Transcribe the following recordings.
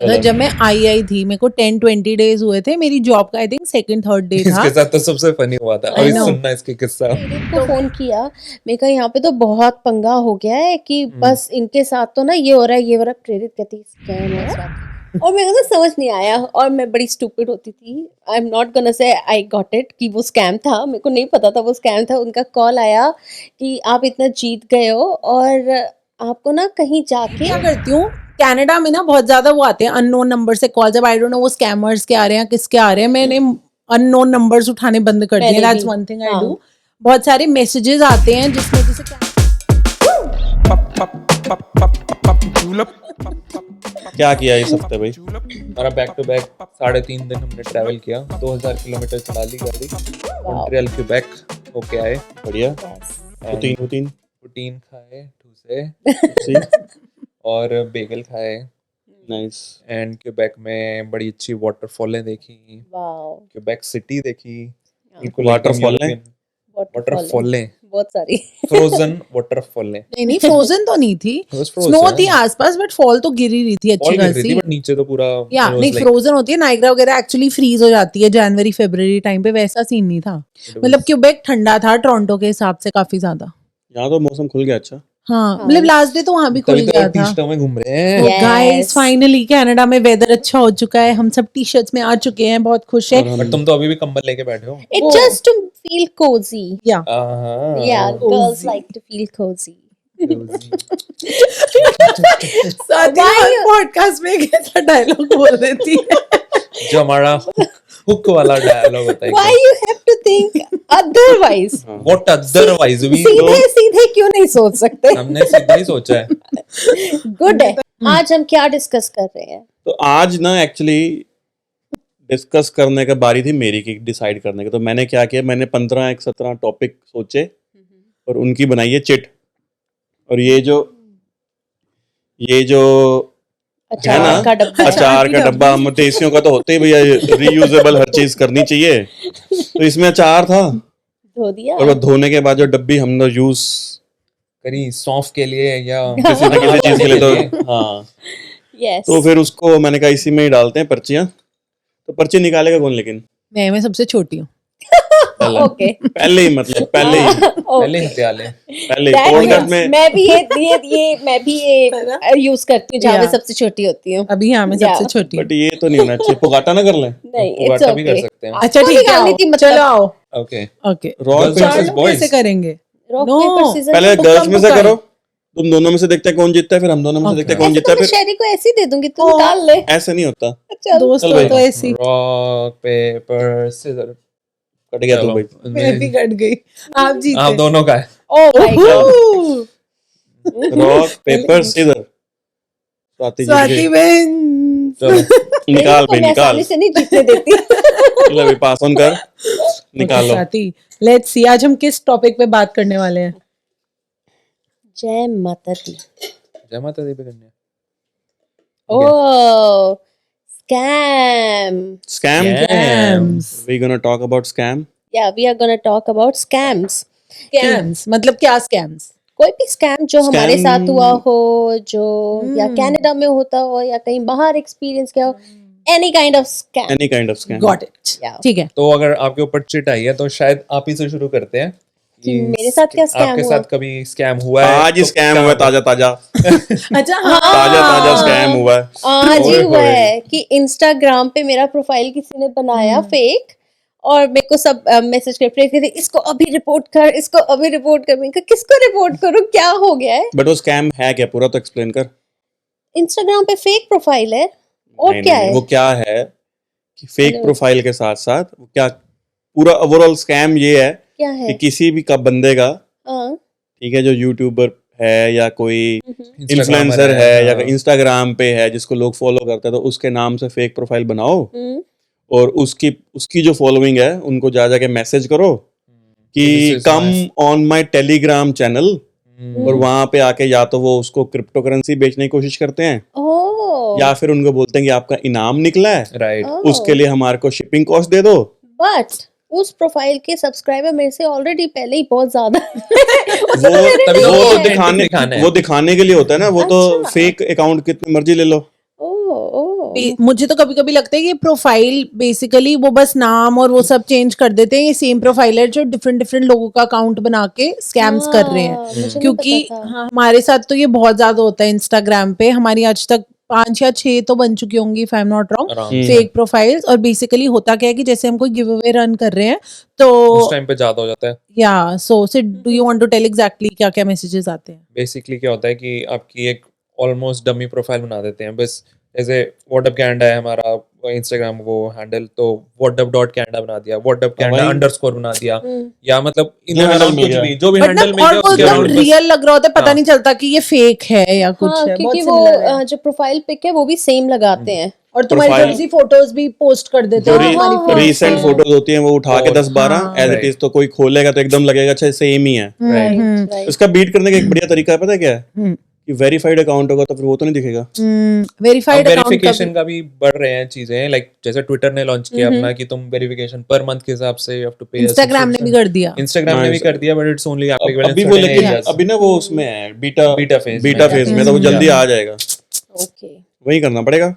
जब मैं आई थी मेरे को 10-20 डेज हुए थे, मेरी जॉब का I think second third day था। इसके साथ तो सबसे फनी हुआ था, I अभी know. सुनना इसके किस्सा। को फोन किया, मैं कहा यहाँ पे तो बहुत पंगा हो गया है कि बस इनके साथ तो ना ये हो रहा है ये हो रहा है। प्रेरित कहती स्कैम है और मेरे को तो समझ नहीं आया और मैं बड़ी स्टूपिड होती थी। I am not gonna say I got it कि वो स्कैम था, मेरे को नहीं पता था वो स्कैम था। उनका कॉल आया कि आप इतना जीत गए हो और आपको ना कहीं जाके क्या करती हूँ, कनाडा में ना बहुत ज्यादा वो आते हैं अननोन नंबर से कॉल। जब आई डोंट नो वो स्कैमर्स के आ रहे हैं किसके आ रहे हैं, मैंने अननोन नंबर्स उठाने बंद कर दिए। मैंने दैट्स भी, वन थिंग आई हाँ। डू। बहुत सारे मैसेजेस आते हैं जिसमें जैसे क्या किया इस हफ्ते भाई? हमारा बैक टू बैक 3.5 दिन हमने ट्रैवल किया, 2000 किलोमीटर चला ली गाड़ी, मॉन्ट्रियल क्यूबेक होके आए। बढ़िया। रूटीन प्रोटीन खाए, ठूसे सी और बेगल खाए। नाइस। एंड क्यूबेक में बड़ी अच्छी वाटरफॉलें देखी, वाओ क्यूबेक सिटी देखी। वाटरफॉलें? वाटरफॉलें, बहुत सारी फ्रोजन वाटरफॉलें। नहीं फ्रोजन तो नहीं थी, स्नो थी आसपास, बट फॉल तो गिरी रही थी अच्छी खासी। बट नीचे तो पूरा या नहीं फ्रोजन होती है, नाइग्रा वगैरह एक्चुअली फ्रीज हो जाती है जनवरी फरवरी टाइम पे, वैसा सीन नहीं था। मतलब क्यूबेक ठंडा था टोरंटो के हिसाब से काफी ज्यादा। यहाँ तो मौसम खुल गया। अच्छा हाँ मतलब लास्ट डे तो वहां भी खुल तभी तो गया था। टी-शर्टों में घूम रहे हैं। गाइस फाइनली कनाडा में वेदर अच्छा हो चुका है, हम सब टी शर्ट्स में आ चुके हैं, बहुत खुश है। बट तुम तो अभी भी कंबल लेके बैठे हो। It just to feel cozy yeah yeah girls like to feel cozy podcast में एक ऐसा डायलॉग बोल देती है जो हमारा हुक वाला डायलॉग होता है। Why you have to think otherwise? What otherwise we सीधे क्यों नहीं सोच सकते? हमने सीधा ही सोचा है। गुड है। आज हम क्या डिस्कस कर रहे हैं? तो आज ना एक्चुअली डिस्कस करने का बारी थी मेरी की डिसाइड करने का। तो मैंने क्या किया, मैंने 15-17 टॉपिक सोचे और उनकी बनाई है चिट। और ये जो है ना अचार का डब्बा, हम देसियों का तो होते ही भैया रीयूजेबल हर चीज करनी चाहिए। तो इसमें अचार था, धो दिया और वो धोने के बाद जो डब्बी हमने यूज करी सौंफ के लिए या किसी न किसी चीज के लिए, तो हाँ यस तो फिर उसको मैंने कहा इसी में ही डालते हैं पर्चियां। तो पर्ची निकालेगा कौन? लेकिन मैं सबसे छोटी हूँ। ओके पहले ही मतलब पहले ही हथियाले पॉडकास्ट में मैं भी ये यूज करती हूँ जहाँ मैं सबसे छोटी होती हूँ। अभी हाँ मैं सबसे छोटी हूँ। बट ये तो नहीं होना चाहिए, पुगाटा ना कर लें। नहीं इट्स पुगाटा भी कर ओके। सकते हैं। अच्छा ठीक है आओ, चलो आओ। ओके ओके रॉक Girls चार versus लोग boys. कैसे करेंगे? Rock No. पेपर सीजर पहले तो गर्ल्स कम में से पकाए। करो, तुम दोनों में से देखते हैं कौन जीतता है, फिर हम दोनों में से देखते हैं कौन जीतता है। फिर शेरी को ऐसे ही दे दूंगी, तू निकाल ले। ऐसे नहीं होता। दोस्त चल हो भाई। तो ऐसी रॉक पेपर सीजर कट गया तू भाई। मैं भी कट गई, आप जीते। आप दोनों का है। Oh my God oh, rock paper scissors Swati जीत स्वाति गई। बहन चलो निकाल भाई मैं निकाल, आसानी से नहीं जीतने देती। ले भाई पास ऑन कर, निकालो। स्वाति लेट्स सी आज हम किस टॉपिक पे बात करने वाले हैं। जय माता दी। जय माता दी पे करनी है। Oh scam. Scam, Scams. We gonna talk about scam. या we are gonna talk about scams. Scams मतलब क्या स्कैम्स? कोई भी स्कैम जो हमारे Scam- साथ हुआ हो, जो या कनाडा में होता हो या कहीं बाहर एक्सपीरियंस किया हो, any kind of scam. Any kind of scam. Got it, Yeah. ठीक है। तो अगर आपके ऊपर चिट आई है तो शायद आप ही से शुरू करते हैं कि मेरे साथ क्या scam आपके हुआ? साथ कभी स्कैम हुआ है? आज ही तो स्कैम क्या हुआ, ताजा ताजा अच्छा हाँ ताजा स्कैम हुआ है। आज ही ओए हुआ होए। है कि इंस्टाग्राम पे मेरा प्रोफाइल किसी ने बनाया फेक और मेरे को सब मैसेज कर इसको अभी रिपोर्ट कर, इसको अभी रिपोर्ट कर। मैंने कहा किसको रिपोर्ट करूं, क्या हो गया है? बट वो स्कैम है क्या, पूरा तो एक्सप्लेन कर। इंस्टाग्राम पे फेक प्रोफाइल है और नहीं, क्या नहीं, है? वो क्या है कि फेक प्रोफाइल के साथ साथ वो क्या पूरा ओवरऑल स्कैम ये है क्या कि है? किसी भी का बंदे का, हाँ, ठीक है, जो यूट्यूबर है या कोई Instagrammer इन्फ्लुएंसर है या हाँ। इंस्टाग्राम पे है जिसको लोग फॉलो करते हैं, तो उसके नाम से फेक प्रोफाइल बनाओ और उसकी जो फॉलोइंग है उनको जा जाके मैसेज करो कि This is come nice. On my Telegram channel, और वहां पे आके या तो वो उसको क्रिप्टो करेंसी बेचने की कोशिश करते हैं ओह या फिर उनको बोलते हैं कि आपका इनाम निकला है, राइट। उसके लिए हमारे को शिपिंग कॉस्ट दे दो। बट उस प्रोफाइल के सब्सक्राइबर मेरे से ऑलरेडी पहले ही बहुत ज्यादा तभी वो तो दिखाने दिखाना है। वो दिखाने के लिए होता है ना, वो तो अच्छा। फेक अकाउंट कितने मर्जी ले लो। ओह मुझे तो कभी कभी लगता है कि प्रोफाइल बेसिकली वो बस नाम और वो सब चेंज कर देते हैं, ये सेम प्रोफाइल है जो डिफरेंट डिफरेंट लोगों का अकाउंट बना के स्कैम्स कर रहे हाँ, मुझे हैं। नहीं क्योंकि पता था। हाँ, हमारे साथ तो ये बहुत ज्यादा होता है इंस्टाग्राम पे। हमारी आज तक 5 या 6 तो बन चुकी होंगी if I am not wrong, आराम से फेक प्रोफाइल्स। और बेसिकली होता क्या है कि जैसे हम कोई गिव अवे रन कर रहे हैं तो उस टाइम पे ज्यादा हो जाता है। Yeah so do you want to tell exactly क्या क्या मैसेजेस आते हैं? बेसिकली क्या होता है कि आपकी एक ऑलमोस्ट डमी प्रोफाइल बना देते हैं। बस जैसे व्हाटअप कैनेडा है हमारा इंस्टाग्राम वो हैंडल, तो whatsup.canada बना दिया, whatsup.canada भाई। अंडरस्कोर बना दिया, या मतलब इन जो handle अराउंड मिल कुछ गया। भी जो भी बट हैंडल मिल और गया वो उसके एकदम अराउंड बस। रियल लग रहा होता है, पता हाँ। नहीं चलता कि ये फेक है या कुछ हाँ, है। क्योंकि बहुत वो similar है। जो प्रोफाइल पिक है वो भी सेम लगाते हैं। और तुम्हारी Profile- थोड़ी सी फोटोज भी पोस्ट कर देते जो हैं हाँ, हाँ, रिसेंट हाँ। फोटोज होती हैं वो उठा के और- 10-12 हाँ। As it Right. इज, तो कोई खोलेगा तो एकदम लगेगा अच्छा सेम ही है। Right right. इसका बीट करने का एक बढ़िया तरीका है, पता है क्या है? कि वेरीफाइड अकाउंट होगा तो फिर वो तो नहीं दिखेगा। वेरीफाइड अकाउंट वेरिफिकेशन का भी बढ़ रहे हैं चीजें, लाइक जैसे ट्विटर ने लॉन्च किया अपना कि तुम वेरिफिकेशन पर मंथ के हिसाब से यू हैव टू पे। इंस्टाग्राम ने भी कर दिया। इंस्टाग्राम ने भी कर दिया, बट इट्स ओनली एप्लीकेबल अभी इन वो सर्टेन लेकिन एरियाज। अभी ना वो उसमें है बीटा Beta phase में, तो वो जल्दी आ जाएगा। ओके। वही करना पड़ेगा।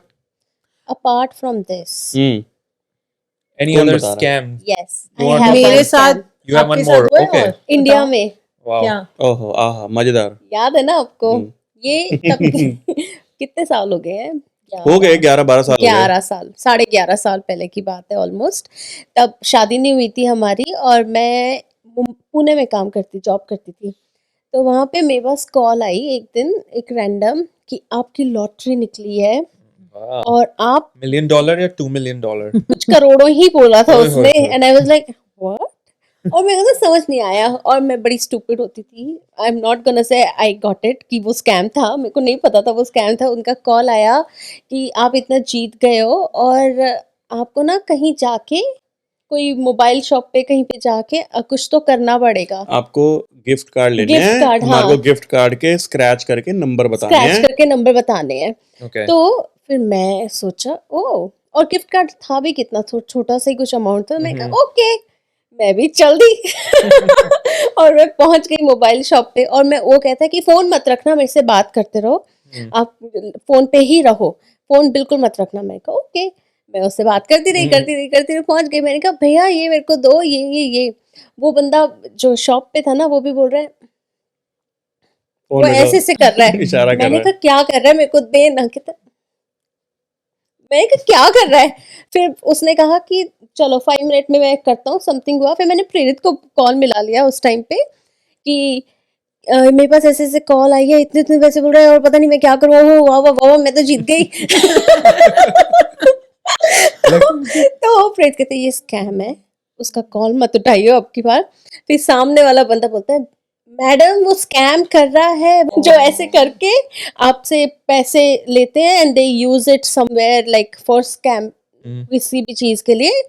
अपार्ट फ्रॉम दिस, एनी कौन अदर बता रहा है? Scam yes, You I want have to- मेरे वन साथ स्कैम यू हैव आपके वन साथ मोर? हुआ है ओके, और? इंडिया बताओ। में। वाओ, क्या? ओहो आहा मजेदार। याद है ना आपको? ये तब कितने साल हो गए हैं? हो गए 11-12 साल हो गए। 11 साल, 11.5 साल पहले की बात है ऑलमोस्ट। तब शादी नहीं हुई थी हमारी और मैं पुणे में काम करती, जॉब करती थी। तो वहाँ पे मेरे पास कॉल आई एक दिन, एक रैंडम, कि आपकी लॉटरी निकली है वाह। और आप $1 million या $2 million? कुछ करोड़ों ही बोला था ओए उसने। होए होए। And I was like what. और मेरे को तो समझ नहीं आया और मैं बड़ी स्टूपिड होती थी। I am not gonna say I got it कि वो स्कैम था, मेरे को नहीं पता था वो स्कैम था। उनका कॉल आया कि आप इतना जीत गए हो और आपको ना कहीं जाके कोई मोबाइल शॉप पे कहीं पे जाके कुछ तो करना पड़ेगा। आपको गिफ्ट कार्ड लेने गिफ्ट हैं, कार्ड, हमारे हाँ। को गिफ्ट कार्ड के स्क्रैच करके नंबर बताने स्क्रैच हैं। करके नंबर बताने हैं। ओके, तो फिर मैं सोचा ओ, और गिफ्ट कार्ड था भी कितना छोटा सा ही कुछ अमाउंट था। मैं कहा ओके, मैं भी चल दी। और मैं पहुंच गई मोबाइल शॉप पे और मैं, वो कहता है कि फोन मत रखना, मेरे से बात करते रहो, आप फोन पे ही रहो, फोन बिल्कुल मत रखना। मैं कहा ओके, मैं उससे बात करती रही पहुंच गई। मैंने कहा भैया ये मेरे को दो, ये। वो बंदा जो शॉप पे था ना वो भी बोल रहा है, फोन वो में ऐसे से कर रहा है। इशारा कर मैंने रहा कहा है। क्या कर रहा है, मेरे को दे ना। कहता मैंने कहा क्या कर रहा है? फिर उसने कहा कि चलो 5 मिनट में मैं करता हूँ। समथिंग हुआ, फिर मैंने प्रेरित को कॉल मिला लिया उस टाइम पे कि मेरे पास ऐसे ऐसे कॉल आई है, इतने इतने पैसे बोल रहे हैं और पता नहीं मैं क्या करूँ। वाह वाह वाह, मैं तो जीत गई। तो प्रेरित कहते ये स्कैम है, उसका कॉल मत उठाइयो अब की बार। फिर सामने वाला बंदा बोलता है मैडम वो स्कैम कर रहा है, जो ऐसे करके आपसे पैसे लेते हैं and they use it somewhere like for scam, किसी भी चीज के लिए।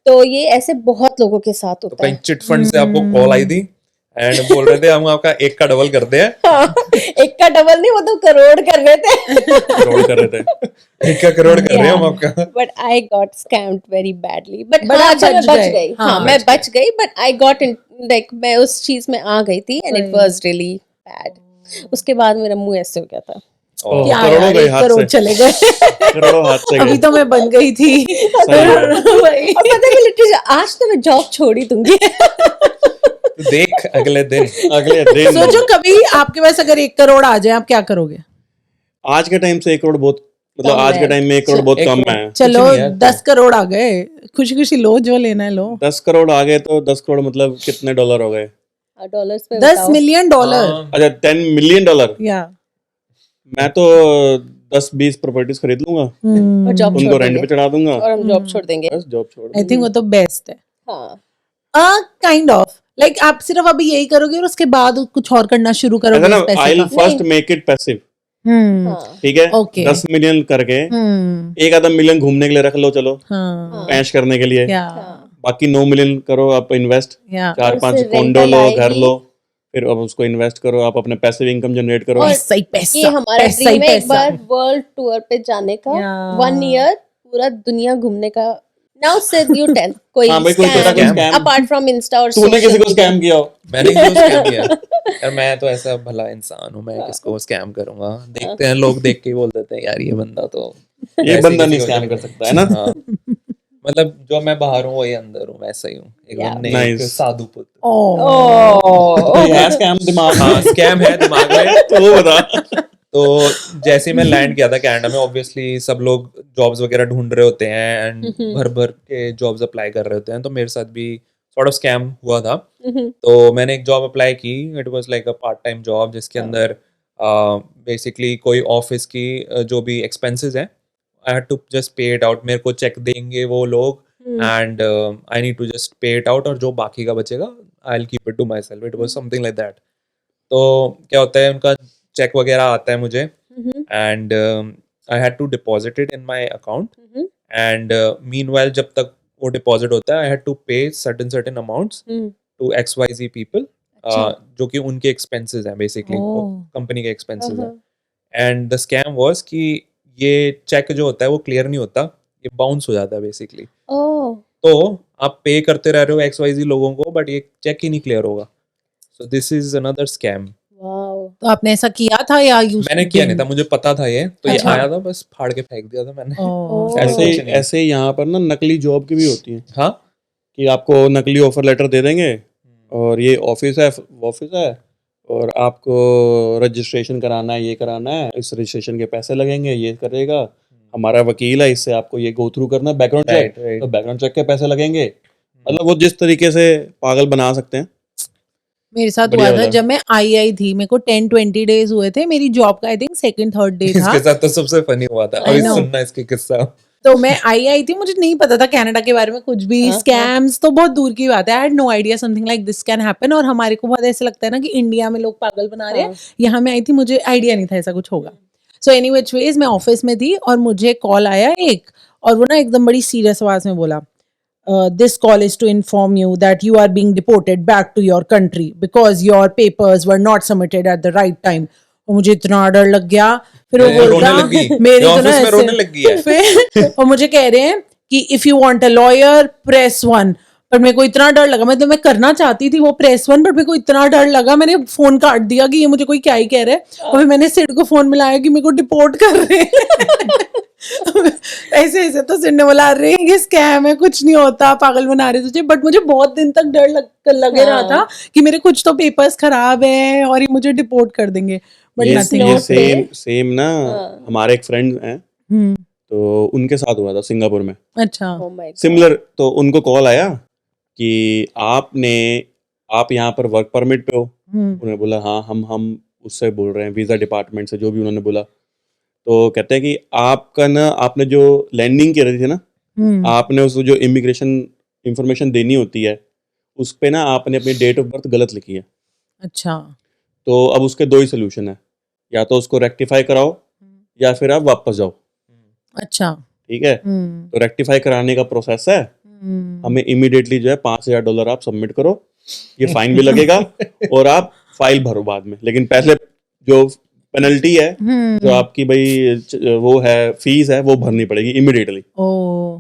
तो ये ऐसे बहुत लोगों के साथ तो होता कहीं है। चिट फंड से आपको कॉल आई थी एंड बोल रहे थे हम आपका 1 का डबल कर दे। हाँ, एक का डबल नहीं, वो तो करोड़ कर रहे थे। रोल कर रहे थे। 1 का करोड़ कर रहे हैं हम आपका। But I got scammed very badly. But But हाँ, आप अच्छा मैं बच बच गए। गई। हाँ, हाँ, मैं बच गई, but I got in, like मैं उस चीज में आ गई थी and it was really bad. उसके बाद मेरा मुंह ऐसे हो गया था। और क्या करोड़ों यार, गए 1 हाथ करोड़ से। चले गए। करोड़ों हाथ से अभी गए। तो मैं बन गई थी। वही। और पता है लिटरली आज तो मैं जॉब छोड़ ही दूंगी। तो देख अगले दिन अगले दिन सोचो कभी आपके पास अगर 1 करोड़ आ जाए, आप क्या करोगे? आज के टाइम से 1 करोड़ बहुत, मतलब कम आज है। के टाइम में 1 करोड़ बहुत 1 कम करोड़। है। चलो नहीं है, 10 करोड़ आ गए, खुशी खुशी लो, जो लेना है लो। 10 करोड़ आ गए तो 10 करोड़ मतलब कितने डॉलर हो गए? डॉलर्स पे 10 बताओ। Million dollar. हाँ, अच्छा 10 मिलियन डॉलर। या मैं तो 10-20 प्रॉपर्टीज खरीद लूंगा, और जॉब उनको छोड़ रेंट पे देंगे चढ़ा दूंगा, और हम जॉब छोड़ देंगे। बस जॉब छोड़ आई थिंक वो तो बेस्ट है। हाँ, काइंड ऑफ लाइक आप सिर्फ अभी यही करोगे और उसके बाद कुछ और करना शुरू ऐसा करोगे ना, इस पैसे आई का। Will first make it passive. हाँ, ठीक है, Okay. 10 मिलियन करके एक आधा मिलियन घूमने के लिए रख लो, चलो हाँ, ऐश करने के लिए। या हाँ। बाकी 9 मिलियन करो आप इन्वेस्ट, या 4-5 उससे कॉन्डो rental लो, आएगी। घर लो, फिर अब उसको इन्वेस्ट करो, आप अपने पैसिव इनकम जनरेट करो। और पैसा ही पैसा, ये हमारा पैसा ही ड्रीम है एक पैसा। बार वर्ल्ड टूर पे जाने का। Yeah. 1 ईयर पूरा दुनिया घूमने का। नाउ से यू टेल कोई हाँ भाई, कोई तेरा कोई scam scam? Apart from Insta और तूने किसी को स्कैम किया हो? मैंने क्यों स्कैम किया यार? मैं तो ऐसा भला इंसान हूँ, मैं किसको स्कैम करूंगा? देखते हैं लोग, देख के ही बोल देते हैं यार ये बंदा तो ये ऐसी बंदा किसी नहीं को स्कैम नहीं कर पता। सकता है ना। हाँ, मतलब जो मैं बाहर हूँ वही अंदर हूँ, वैसा ही हूँ Yeah. एकदम नेक Nice. साधु पुत्र। ओह तो ये है स्कैम दिमाग हाँ, में। स्कैम है दिमाग में। तो वो बता। तो जैसे ही मैं लैंड किया था कनाडा में, ऑब्वियसली सब लोग जॉब्स वगैरह ढूंढ रहे होते हैं एंड भर भर के जॉब्स अप्लाई कर रहे होते हैं, तो मेरे साथ भी सॉर्ट ऑफ स्कैम हुआ था। तो मैंने एक जॉब अप्लाई की, it was like a part time job जिसके अंदर बेसिकली कोई ऑफिस की जो भी एक्सपेंसेस हैं, I had to just pay it out. मेरे को चेक देंगे वो लोग and I need to just pay it out, और जो बाकी का बचेगा I will keep it to myself. It was something like that. तो क्या होता है, उनका चेक वगैरह आता है मुझे and I had to deposit it in my account and meanwhile जब तक वो डिपॉजिट होता है, I had to pay certain amounts to XYZ people, जो कि उनके एक्सपेंसेस हैं बेसिकली, Oh. कंपनी के एक्सपेंसेस हैं। एंड द स्कैम वाज कि ये चेक जो होता है वो क्लियर नहीं होता, ये बाउंस हो जाता है बेसिकली। ओह तो आप पे करते रह रहे हो XYZ लोगों को, बट ये चेक ही नहीं क्लियर होगा। So this is another scam. Wow तो आपने ऐसा किया था या यू मैंने किया नहीं था, मुझे पता था ये, तो ये अच्छा। आया था, बस फाड़ के फेंक दिया था मैंने। ओह, ऐसे ऐसे कुछ नहीं। ऐसे यहाँ पर ना नकली जॉब की भी होती है हाँ, कि आपको नकली ऑफर लेटर दे देंगे और ये ऑफिस है और आपको रजिस्ट्रेशन कराना है, ये कराना है, इस रजिस्ट्रेशन के पैसे लगेंगे, ये करेगा, हमारा वकील है, इससे आपको ये गो थ्रू करना है, बैकग्राउंड चेक, राइट राइट। तो बैकग्राउंड चेक के पैसे लगेंगे। मतलब वो जिस तरीके से पागल बना सकते हैं। मेरे साथ बढ़िया हुआ था वाला। जब मैं आई थी, मेरे को 10-20 डेज हुए थे मेरी जॉब का, I think second third day था। इसके साथ तो सबसे फनी हुआ था, I अभी know. सुनना इसके किस्सा। तो मैं आई थी, मुझे नहीं पता था कनाडा के बारे में कुछ भी, हाँ, स्कैम्स तो बहुत दूर की बात है, I had no idea something like this can happen. और हमारे को बहुत ऐसे लगता है ना कि इंडिया में लोग पागल बना रहे हैं, यहाँ मैं आई थी मुझे आइडिया नहीं था ऐसा कुछ होगा। सो एनी विच वेज मैं ऑफिस में थी और मुझे कॉल आया एक, और वो ना एकदम बड़ी सीरियस आवाज में बोला, this call is to inform you that you are being deported back to your country because your papers were not submitted at the right time। और मुझे इतना डर लग गया। फिर वो रोने बोलता लग गई, मेरी ये तो ना ऑफिस में ऐसे रोने लग गई है। फिर और मुझे कह रहे हैं कि if you want a lawyer press 1। पर मेरे को इतना डर लगा, मतलब मैं करना चाहती थी वो प्रेस 1, बट मेरे को इतना डर लगा मैंने फोन काट दिया कि ये मुझे कोई क्या ही कह रहा है। और फिर मैंने सिड को फोन मिलाया कि मेरे को डिपोर्ट कर रहे हैं। ऐसे ऐसे तो सिड ने बोला अरे ये स्कैम है, कुछ नहीं होता, पागल बना रहे तुझे। बट मुझे बहुत दिन तक डर लगे रहा था कि मेरे कुछ तो पेपर्स खराब है और ये मुझे डिपोर्ट कर देंगे, बट ये नथिंग। note पे- सेम ना हमारे एक फ्रेंड हैं, तो उनके साथ हुआ था सिंगापुर में अच्छा ओह माय सिमिलर। तो उनको कॉल आया कि आप यहाँ पर वर्क परमिट पे हो। उन्होंने बोला हाँ हम उससे बोल रहे हैं, वीज़ा डिपार्टमेंट से, जो भी उन्होंने बोला। तो कहते हैं कि आपने जो लैंडिंग की रही थी ना, आपने उसको जो इमिग्रेशन इंफॉर्मेशन देनी होती है उस पे ना आपने अपनी डेट ऑफ बर्थ गलत लिखी है। अच्छा तो अब उसके दो ही सोल्यूशन है, या तो उसको रेक्टिफाई कराओ या फिर आप वापस जाओ। अच्छा ठीक है, तो रेक्टिफाई कराने का प्रोसेस है, हमें इमीडिएटली जो है $5,000 आप सबमिट करो, ये फाइन भी लगेगा और आप फाइल भरो बाद में, लेकिन पहले जो पेनल्टी है, जो आपकी भाई वो है फीस है, वो भरनी पड़ेगी इमीडिएटली। ओ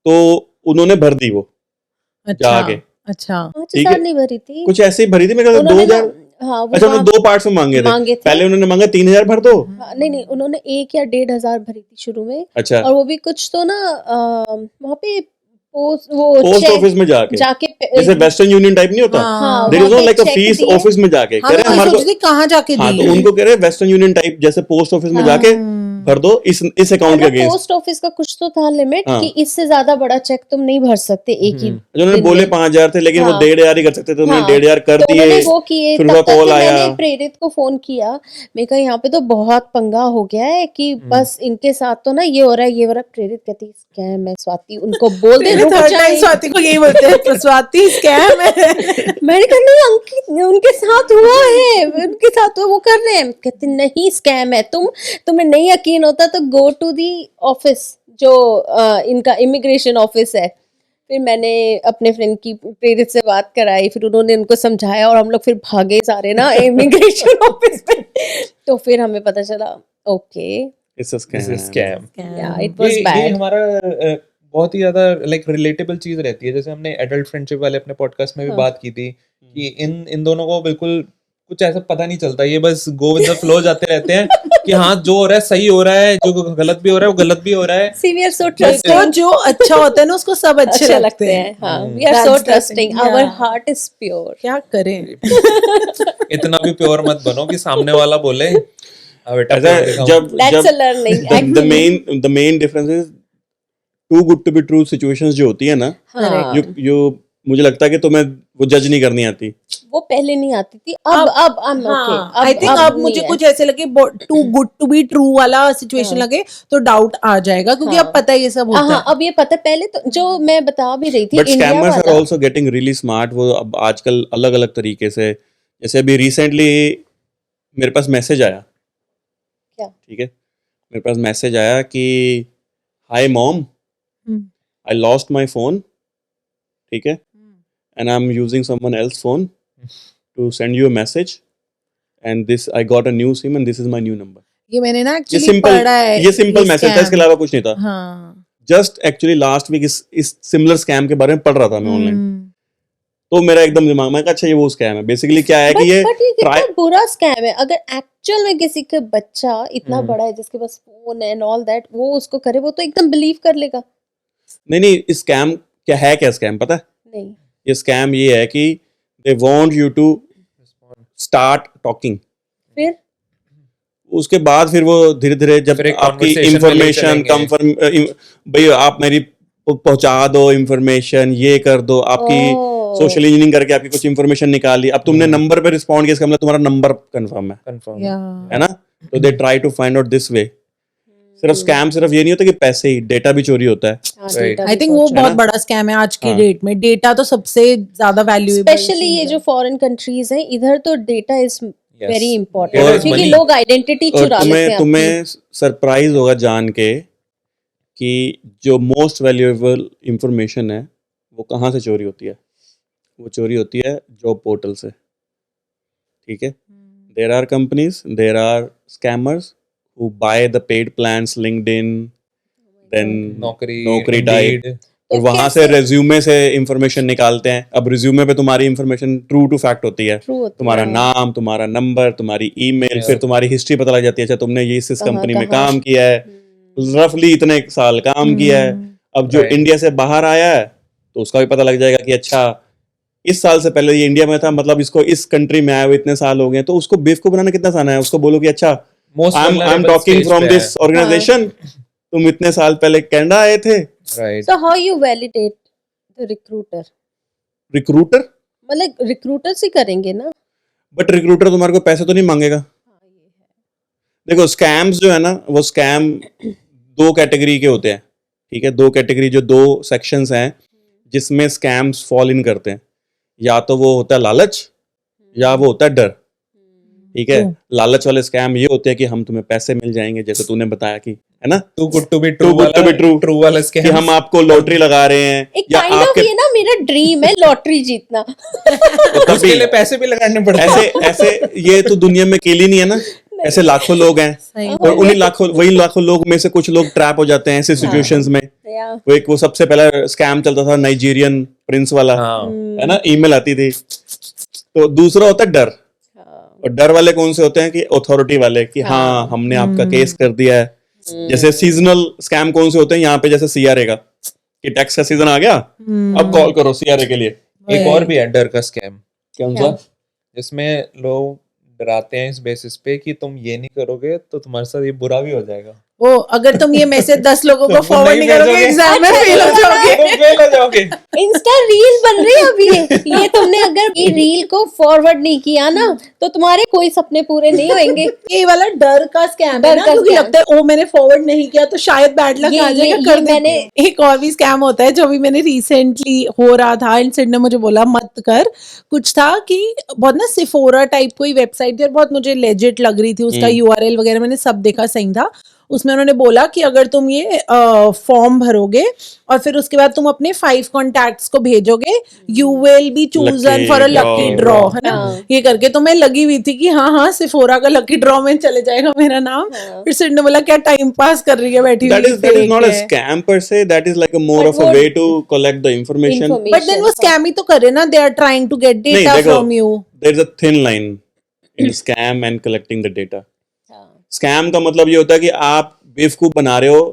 तो उन्होंने भर दी वो अच्छा जाके। अच्छा ठीक है। 5,000 नहीं भरी थी कुछ ऐसे ही भरी थी, मेरे ख्याल से उन्होंने ना 2,000। हाँ वो अच्छा, उन्होंने वहाँ- 2 पार्ट्स में मांगे मांगे थे। पहले उन्होंने मांगा 3,000 भर दो। हाँ, नहीं उन्होंने 1 या 1,500 भरी थी शुरू में, अच्छा, और वो भी कुछ तो ना वहाँ पे पोस्ट पोस्ट ऑफिस में जाके, जाके जैसे वेस्टर्न यूनियन टाइप नहीं होता, हाँ, देयर इज नो वहाँ पे लाइक अ check फीस दिए। ऑफिस में जाके कह हम रहे हैं हमारे सोचते को। थे कहाँ जाके हाँ, दी तो उनको कह रहे हैं वेस्टर्न यूनियन टाइप, जैसे पोस्ट ऑफिस में जाके भर दो इस अकाउंट के अगेंस्ट। पोस्ट ऑफिस का कुछ तो था लिमिट हाँ। कि इससे ज्यादा बड़ा चेक तुम नहीं भर सकते एक ही उन्होंने दिन बोले में। 5,000 थे, लेकिन वो हाँ। 1,500 ही कर सकते थे, उन्होंने हाँ। 1,500 कर तो उन्होंने दिए। वो किए, फिर तब उनका तक कॉल कि आया। मैंने प्रेरित को फोन किया, मैं कहा यहाँ पे तो बहुत पंगा हो गया है कि बस इनके साथ तो ना ये हो रहा है ये हो रहा है। प्रेरित कहती स्कैम है स्वाति, उनको बोल दे रुक थर्ड टाइम जाए। स्वाति को यही बोलते हैं स्वाति स्कैम है। मैंने कहा नहीं अंकित उनके साथ हुआ है, उनके साथ वो कर रहे हैं। कहते नहीं स्कैम है, तुम्हें नहीं यकीन होता तो गो टू दी ऑफिस जो इनका इमिग्रेशन ऑफिस है। फिर मैंने अपने फ्रेंड की प्रेरित से बात कराई, फिर उन्होंने उनको समझाया और हम लोग फिर भागे सारे ना इमिग्रेशन ऑफिस पे। तो फिर हमें पता चला okay it's a this is scam. Scam. या इट वाज ये बैड। हमारा बहुत ही ज्यादा लाइक रिलेटेबल चीज रहती है, जैसे हमने एडल्ट फ्रेंडशिप वाले अपने पॉडकास्ट में भी हाँ। बात की थी कि इन दोनों को बिल्कुल कुछ ऐसा पता नहीं चलता, ये बस गो विद द फ्लो जाते रहते हैं कि हाँ जो हो रहा है सही हो रहा है, जो गलत भी हो रहा है वो गलत भी हो रहा है। See, we are so उसको trusting. जो अच्छा होता है ना उसको सब अच्छे लगते हैं। हाँ, we are so That's the trusting. thing, Our yeah. heart is pure. क्या करें। इतना भी प्योर मत बनो कि सामने वाला बोले हाँ बेटा ऐसा pure दिखाओ। जब That's a learning. the Actually. main difference is too good to be true situations जो होती है ना, हाँ, you मुझे लगता है कि तुम्हें वो जज नहीं करनी आती। वो पहले नहीं आती थी, अब I'm okay. आई थिंक अब नहीं मुझे है। कुछ ऐसे लगे too good to be true वाला सिचुएशन लगे तो डाउट आ जाएगा, क्योंकि अब पता है ये सब होता हाँ, है। अब ये पता है, पहले तो जो मैं बता भी रही थी बट इंडिया स्कैमर्स आर वाला। Also getting really smart. वो अब आजकल अलग अलग तरीके से, जैसे अभी रिसेंटली मेरे पास मैसेज आया, क्या? ठीक है, मेरे पास मैसेज आया कि hi mom, I lost my phone, ठीक है, and I am using someone else phone to send you a message and this I got a new SIM and this is my new number. ये मैंने ना ये actually simple पढ़ा है, ये simple message था, scam। इसके अलावा कुछ नहीं था। हाँ। जस्ट एक्चुअली लास्ट वीक इस सिमिलर स्कैम के बारे में पढ़ रहा था मैं ऑनलाइन, हम्म। तो मेरा एकदम दिमाग में अच्छा ये वो स्कैम है। बेसिकली क्या है कि ये बट ये try- कितना बुरा स्कैम है। अगर एक्चुअल में किसी का बच्चा इतना बड़ा है जिसके पास फोन है एंड ऑल दैट, वो उसको करे, वो तो एकदम बिलीव कर लेगा। नहीं स्कैम क्या है, क्या स्कैम पता है? नहीं, ये स्कैम ये है कि they want you to start talking, फिर उसके बाद फिर वो धीरे धीरे जब फिर एक आपकी conversation में ले इंफॉर्मेशन चलेंगे। भाई आप मेरी पहुंचा दो इंफॉर्मेशन, ये कर दो, आपकी ओह। सोशल इंजीनियरिंग करके आपकी कुछ इंफॉर्मेशन निकाली, अब तुमने नंबर पे रिस्पॉन्ड किया, इसका मतलब तुम्हारा नंबर कंफर्म है कंफर्म। है ना? तो they try to find out this way. सिर्फ स्कैम सिर्फ ये नहीं होता कि पैसे ही, डेटा भी चोरी होता है। हाँ, Right. data आई भी थिंक बहुत वो बहुत बड़ा स्कैम है आज की हाँ। डेट में। डेटा तो सबसे ज्यादा वैल्यूएबल, स्पेशली ये जो फॉरेन कंट्रीज हैं, इधर तो data is very Data important, is क्योंकि money. लोग आइडेंटिटी और चुरा लेते हैं तुम्हें सरप्राइज होगा जान के कि जो मोस्ट वैल्यूएबल इंफॉर्मेशन है वो कहाँ से चोरी होती है? वो चोरी होती है जॉब पोर्टल से, ठीक है। There are companies, there are scammers who buy the paid plans, LinkedIn, then Naukri type, तो और वहां से रेज्यूमे से इंफॉर्मेशन निकालते हैं। अब रिज्यूमे पे तुम्हारी इंफॉर्मेशन ट्रू टू फैक्ट होती है, True होती है, तुम्हारा हाँ। नाम, तुम्हारा नंबर, तुम्हारी ईमेल, फिर तुम्हारी हिस्ट्री पता लग जाती है, अच्छा तुमने ये इस कहाँ- कंपनी में कहाँ। काम किया है, रफली इतने साल काम किया है। अब जो Right. इंडिया से बाहर आया है तो उसका भी पता लग जाएगा कि अच्छा इस साल से पहले ये इंडिया में था, मतलब इसको इस कंट्री में आए हुए इतने साल हो गए, तो उसको बेवकूफ बनाना कितना आसान है। उसको बोलो कि अच्छा Most I am vulnerable talking stage from पे दिस ऑर्गेनाइजेशन, तुम इतने साल पहले कनाडा आए थे। Right. So how you validate the recruiter? Recruiter, मतलब रिक्रूटर्स ही करेंगे ना। बट रिक्रूटर तुम्हारे को पैसे तो नहीं मांगेगा। देखो स्कैम्स जो है ना, वो स्कैम दो कैटेगरी के होते हैं, ठीक है। दो कैटेगरी, जो दो सेक्शंस हैं जिसमें स्कैम्स फॉल इन करते हैं, या तो वो होता है लालच या वो होता है डर, ठीक है। लालच वाले स्कैम ये होते हैं कि हम तुम्हें पैसे मिल जाएंगे, जैसे तूने बताया कि, है ना, too good to be Too good to be true. True वाला कि स्कैम। हम आपको लॉटरी लगा रहे हैं, एक या काइंड ऑफ आपके ये ना मेरा ड्रीम है लॉटरी जीतना। उसके लिए पैसे भी लगाने पड़ते हैं। ऐसे ऐसे ये तो दुनिया में अकेले नहीं है ना, ऐसे लाखों लोग हैं, सही और उन्हीं लाखों लोग में से कुछ लोग ट्रैप हो जाते हैं ऐसे सिचुएशंस में। या वो सबसे पहला स्कैम चलता था नाइजीरियन प्रिंस वाला, हाँ। है ना, ईमेल आती थी। तो दूसरा होता है डर, और डर वाले कौन से होते हैं कि अथॉरिटी वाले, कि हाँ हमने आपका केस कर दिया है। जैसे सीजनल स्कैम कौन से होते हैं यहाँ पे, जैसे सीआरए का, कि टैक्स का सीजन आ गया, अब कॉल करो सीआरए के लिए। एक और भी है डर का स्कैम, कौन सा? जिसमें लोग डराते हैं इस बेसिस पे कि तुम ये नहीं करोगे तो तुम्हारे साथ ये बुरा भी हो जाएगा। वो अगर तुम ये मैसेज 10 लोगों को तो फॉरवर्ड नहीं करोगे, भेजोगे। एग्जाम में फेल हो जाओगे। तुम फेल हो जाओगे। इंस्टा रील बन रही है अभी ये तुमने अगर ये रील को फॉरवर्ड नहीं किया ना तो तुम्हारे कोई सपने पूरे नहीं होंगे। ये वाला डर का स्कैम है डर ना, का क्योंकि scam। लगता है ओ मैंने फॉरवर्ड नहीं किया तो शायद बैड लक ये- आ जाएगा, ये कर देती मैंने- हूँ। एक और भी स्कैम होता है जो अभी मैंने रिसेंटली हो रहा था, इंसिड ने मुझे बोला मत कर। कुछ था कि बहुत ना सिफोरा टाइप कोई वेबसाइट थी और बहुत मुझे लेजिट लग रही थी, उसका यूआरएल वगैरह मैंने सब देखा, सही था। उसमें उन्होंने बोला कि अगर तुम ये फॉर्म भरोगे और फिर उसके बाद तुम अपने 5 कॉन्टैक्ट्स को भेजोगे, you will be chosen Lucky for a lucky draw. Draw, है ना। हाँ। ये करके तो मैं लगी हुई थी कि हाँ हाँ सिफोरा का लकी ड्रॉ में चले जाएगा मेरा नाम। फिर सिड ने बोला क्या टाइम पास कर रही है बैठी That is not a हुई। scam per se. That is like a more But of a वो- way to collect the information. But then वो स्कैम ही तो करे ना, they are trying to get नहीं डेटा देखो, from you. there is a thin line. in scam and collecting the data. हाँ। Scam का मतलब ये होता है कि आप बेवकूफ बना रहे हो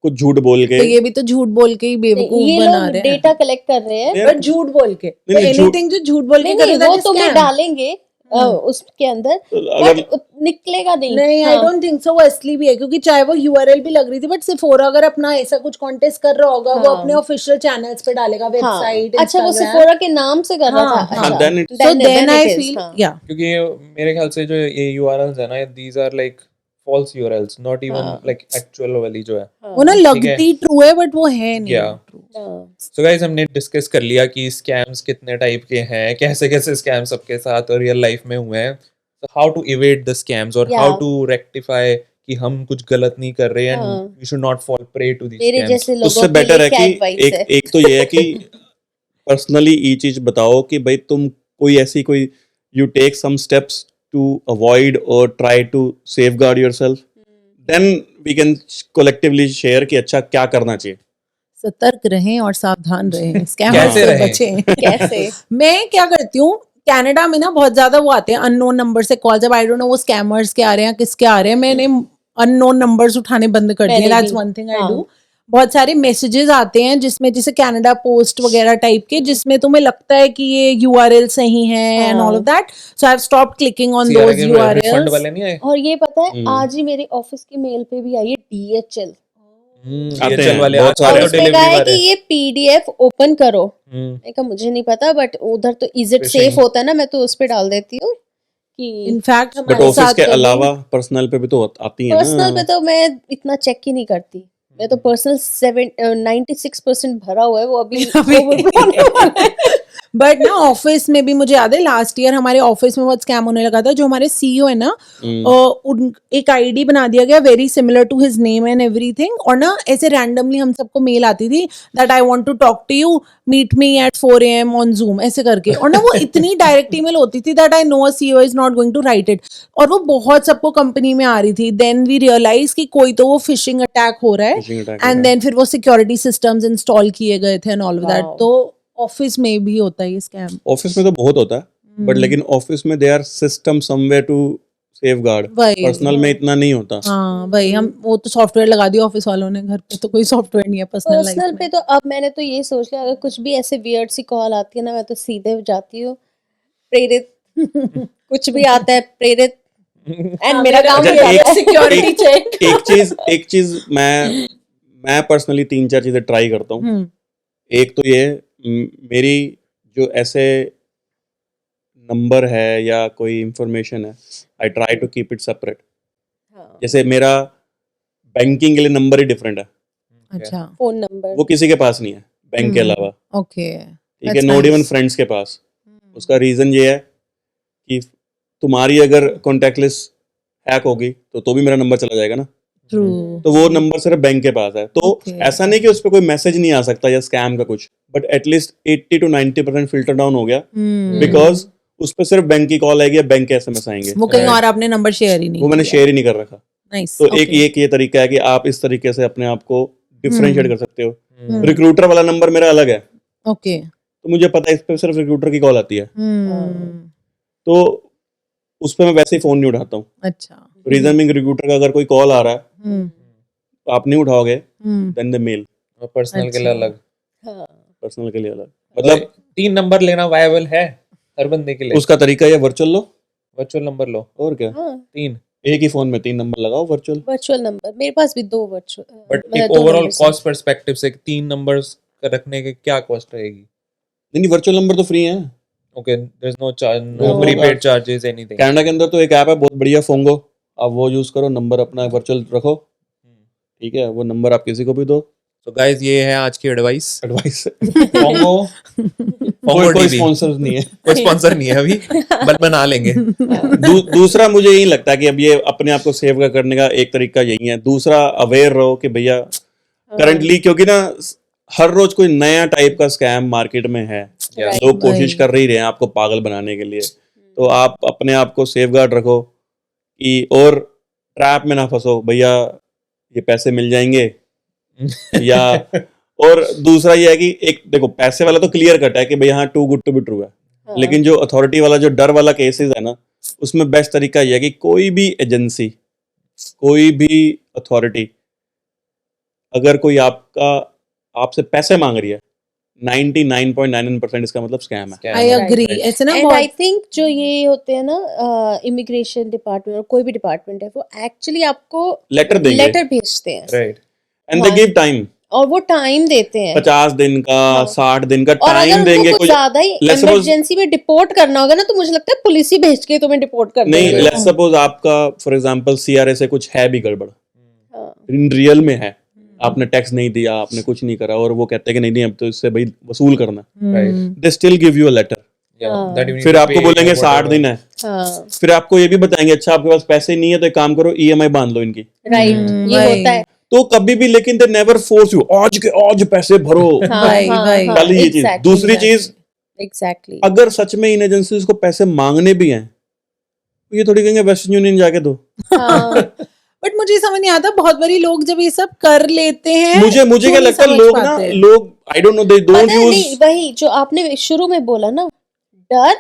कुछ झूठ बोल के। तो ये भी तो झूठ बोल के ही बेवकूफ ये बना लोग रहे हैं, डेटा कलेक्ट कर रहे हैं। बट झूठ बोल के, नहीं, नहीं, झूठ- एनीथिंग जो झूठ बोल के नहीं करे नहीं, that वो is तो मैं scam. डालेंगे उसके अंदर, तो अगर बट निकलेगा नहीं। नहीं, आई हाँ। डोंट थिंक सो, वो असली भी है, क्योंकि चाहे वो यूआरएल भी लग रही थी, बट सिफोरा अगर अपना ऐसा कुछ कॉन्टेस्ट कर रहा होगा, वो हाँ। अपने ऑफिशियल चैनल्स पे डालेगा, हाँ। वेबसाइट, अच्छा, वो सिफोरा के नाम से कर रहा था। हाँ, अच्छा, हाँ, then it- so then I it is, feel हाँ। yeah, क्योंकि ये मेरे ख्याल से जो ये URLs है ना, these are like false URLs, not even हाँ। like actual वाली जो है। वो ना ठीक है। लगती ट्रू है बट वो है नहीं Yeah. ट्रू. हाँ। सो गाइस, हमने डिस्कस कर लिया कि स्कैम्स कितने टाइप के हैं, कैसे कैसे स्कैम्स सबके साथ और रियल लाइफ में हुए हैं, how to evade the scams और हाउ Yeah. टू रेक्टिफाई कि हम कुछ गलत नहीं कर रहे हैं हाँ। And we should not fall prey to this मेरे स्कैम्स। जैसे लोगों उससे के बेटर लिए है क्या कि एडवाइस है? एक तो ये है कि पर्सनली ये चीज बताओ कि भाई तुम कोई ऐसी कोई you take some steps to avoid और try to safeguard yourself, then we can collectively share कि अच्छा क्या करना चाहिए। सतर्क रहें और सावधान रहें, स्कैमर कैसे से रहें? बचें. कैसे? मैं क्या करती हूँ, कनाडा में ना बहुत ज्यादा वो आते हैं अननोन नंबर से कॉल, जब आई डोंट नो वो स्कैमर्स के आ रहे हैं किसके आ रहे हैं, मैंने अननोन नंबर्स उठाने बंद कर दिए. मैंने दैट्स भी, वन थिंग आई हाँ। डू. बहुत सारे मैसेजेस आते हैं जिसमें जैसे कनाडा पोस्ट वगैरह टाइप के, जिसमें तुम्हें लगता है कि ये यूआरएल सही है and all of that, so I have stopped clicking on those refund URLs. वाले नहीं आए? और ये पता है, हम्म। आज ही मेरे ऑफिस की मेल पे भी आई है DHL, आते DHL हैं, वाले बहुत आते सारे हैं और तो उसमें कहा है डिलीवरी कि वाले। ये PDF ओपन करो। हम्म, मैं कहा मुझे नहीं पता, बट उधर तो इज इट Phishing. सेफ होता है ना, मैं तो उस पे डाल देती हूँ कि इनफैक्ट बट हमारे ऑफिस साथ के कभी- अलावा पर्सनल पे भी तो आती है पर्सनल पे ना। तो मैं इतना चेक ही नहीं करती। मैं तो पर्सनल 96% भरा हुआ है, वो अभी overflow होने वाला है। बट ना ऑफिस में भी मुझे याद है लास्ट ईयर हमारे ऑफिस में बहुत स्कैम होने लगा था. जो हमारे सीईओ है ना, उन एक आईडी बना दिया गया very similar to his name and everything, और ना ऐसे रैंडमली हम सबको मेल आती थी that I want to talk to you, meet me at 4 AM on Zoom, ऐसे करके. और ना वो इतनी डायरेक्ट ईमेल होती थी that I know a CEO is not going to write it, और वो बहुत सबको कंपनी में आ रही थी. देन वी रियलाइज कि कोई तो वो फिशिंग अटैक हो रहा Phishing है, attack हो एंड रहा देन फिर वो सिक्योरिटी सिस्टम्स इंस्टॉल किए गए थे and all of that. Wow. तो ऑफिस में भी होता है ये स्कैम. ऑफिस में तो बहुत होता है, बट लेकिन ऑफिस में they are system somewhere to safeguard. वही. पर्सनल में इतना नहीं होता. हाँ वही, हम वो तो सॉफ्टवेयर लगा दिया ऑफिस वालों ने, घर पे तो कोई सॉफ्टवेयर नहीं है पर्सनल लाइफ पर्सनल में. पे तो अब मैंने तो ये सोच लिया, अगर कुछ भी ऐसे वियर्ड सी कॉल आती है ना, मैं तो सीधे जाती हूँ प्रेरित कुछ भी आता है प्रेरित, एंड मेरा काम अच्छा, हो जाता है। Security check. एक चीज मैं पर्सनली 3-4 चीजें ट्राई करता हूँ. एक तो ये मेरी जो ऐसे नंबर है या कोई इंफॉर्मेशन है, I try to keep it separate. हाँ, जैसे मेरा बैंकिंग के लिए नंबर ही डिफरेंट है, अच्छा, फोन नंबर। वो किसी के पास नहीं है बैंक के अलावा. ओके. ठीक है, नॉट इवन फ्रेंड्स के पास. उसका रीजन ये है कि तुम्हारी अगर कॉन्टैक्ट लिस्ट हैक होगी तो भी मेरा नंबर चला जाएगा ना. ट्रू. तो वो नंबर सिर्फ बैंक के पास है. तो Okay. ऐसा नहीं कि उस पर कोई मैसेज नहीं आ सकता या स्कैम का कुछ, but at least 80 to 90% filter down हो गया, बिकॉज उस पर सिर्फ बैंक की कॉल आएगी या बैंक के SMS आएंगे. वो कहीं और आपने नंबर शेयर ही नहीं वो मैंने शेयर ही नहीं कर रखा. नाइस. तो एक ये तरीका है कि आप इस तरीके से अपने आप को डिफरेंशिएट कर सकते हो. हम्म। रिक्रूटर वाला नंबर मेरा अलग है, ओके. तो मुझे पता है इस पे सिर्फ रिक्रूटर की कॉल आती है, तो उस पर मैं वैसे ही फोन नहीं उठाता हूँ. अच्छा. रीजन बिंग रिक्रूटर का अगर कोई कॉल आ रहा है हम्म. तो आप नहीं उठाओगे, हम्म. Then the mail. और पर्सनल के लिए अच्छा. अलग. हाँ, पर्सनल के लिए अलग. मतलब मतलब 3 नंबर लेना वायबल है हर बंदे के लिए. उसका तरीका ये वर्चुअल लो, वर्चुअल नंबर लो, और क्या, हाँ, 3. एक ही फोन में 3 नंबर लगाओ वर्चुअल. वर्चुअल नंबर मेरे पास भी 2 वर्चुअल, बट एक ओवरऑल कॉस्ट पर्सपेक्टिव से 3 नंबर्स रखने के क्या कॉस्ट रहेगी? नहीं, वर्चुअल नंबर तो फ्री है. Okay, there is no charge, no No. Prepaid charges, anything. Canada के अंदर तो एक ऐप है बहुत बढ़िया, फोंगो. आप वो यूज करो, नंबर अपना वर्चुअल रखो, ठीक है, वो नंबर आप किसी को भी दो. तो गाइस, ये है आज की एडवाइस. एडवाइस. पोंगो कोई TV. स्पॉन्सर नहीं है. कोई स्पॉन्सर नहीं है अभी, बट बना लेंगे. दूसरा मुझे यही लगता है कि अब ये अपने आप को सेव करने का एक तरीका यही है. दूसरा, अवेयर रहो कि भैया करंटली, क्योंकि ना हर रोज कोई नया टाइप का स्कैम मार्केट में है. Yeah. लोग कोशिश कर ही रहे हैं आपको पागल बनाने के लिए. तो आप अपने आप को सेफगार्ड रखो कि और ट्रैप में ना फंसो. भैया ये पैसे मिल जाएंगे या और दूसरा ये है कि एक देखो, पैसे वाला तो क्लियर कट है कि भैया हाँ too good to be true है. हाँ। लेकिन जो अथॉरिटी वाला, जो डर वाला केसेस है ना, उसमें बेस्ट तरीका यह है कि कोई भी एजेंसी, कोई भी अथॉरिटी, अगर कोई आपसे पैसे मांग रही है, 99.99% इसका मतलब स्कैम है। Scam आई है। अग्री। Right. ऐसे ना एंड आई बहुत थिंक जो ये होते हैं ना इमिग्रेशन डिपार्टमेंट और कोई भी डिपार्टमेंट है, वो एक्चुअली आपको लेटर देंगे लेटर भेजते हैं Right. And they give time, और वो टाइम देते हैं 50 दिन का, 60 दिन का और अगर टाइम उनको देंगे। कुछ कुछ ज्यादा ही let's suppose- इमरजेंसी में डिपोर्ट करना होगा ना, तो मुझे लगता है पुलिस ही भेज के तुम्हें डिपोर्ट कर नहीं, देंगे। लेट्स सपोज आपका फॉर एग्जांपल सीआरए से कुछ है भी गड़बड़, हाँ, इन रियल में है, आपने टैक्स नहीं दिया, आपने कुछ नहीं करा, और वो कहते हैं कि नहीं अब तो इससे भाई वसूल करना, Right. They still give you a letter. Yeah. That you need फिर to आपको pay बोलेंगे or 60 whatever. दिन है, हाँ, फिर आपको ये भी बताएंगे अच्छा आपके पास पैसे नहीं है तो एक काम करो ईएमआई बांध लो इनकी। राइट, ये वही। होता है। तो कभी भी, लेकिन दे नेवर फोर्स यू आज के आज पैसे भरो। हाँ, वही, हाँ, वही। हाँ, पहली ये चीज। exactly, दूसरी चीज, एग्जैक्टली अगर सच में इन एजेंसीज को पैसे मांगने भी हैं, तो ये थोड़ी कहेंगे वेस्टर्न यूनियन जाके दो। हाँ, बट मुझे समझ नहीं आता, बहुत बारी लोग जब ये सब कर लेते हैं मुझे तो क्या नहीं लगता है, समझ लोग पाते। लोग आई डोंट नो, दे पता डोंट है, यूज। नहीं वही जो आपने शुरू में बोला ना, डर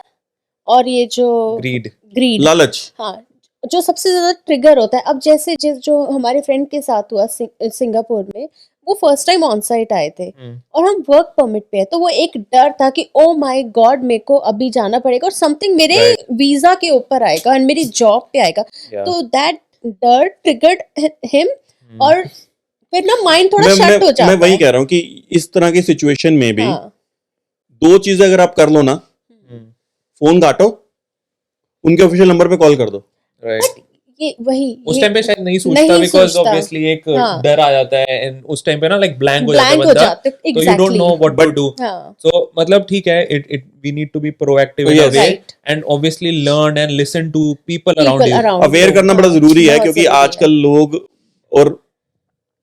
और ये जो Greed. ग्रीड, लालच। हाँ, जो सबसे ज्यादा ट्रिगर होता है। अब जैसे जो हमारे फ्रेंड के साथ हुआ सिंगापुर में, वो फर्स्ट टाइम ऑन साइट आए थे और हम वर्क परमिट पे है, तो वो एक डर था कि ओ माय गॉड मेरे को अभी जाना पड़ेगा और समथिंग मेरे वीजा के ऊपर आएगा और मेरी जॉब पे आएगा, Yeah. तो दैट डर ट्रिगर्ड हिम और फिर ना माइंड थोड़ा मैं शट हो जाता मैं वही है। कह रहा हूँ कि इस तरह की सिचुएशन में भी हाँ, दो चीजें अगर आप कर लो ना, फोन काटो, उनके ऑफिशियल नंबर पे कॉल कर दो। Right. ये वही उस ये टाइम पे शायद नहीं सोचता नहीं बिकॉज सोचता। ऑब्वियसली एक हाँ। डर आ जाता है एंड उस टाइम पे ना लाइक ब्लैंक हो जाता है ब्लैंक हो बंदा, जाते, तो you don't exactly. Know what to do. हाँ, So मतलब ठीक है, it we need to be proactive in a Yes. way Right. and obviously learn and listen to people around you. Aware करना बड़ा हाँ, जरूरी है, बहुत क्योंकि जरूरी है। आजकल लोग, और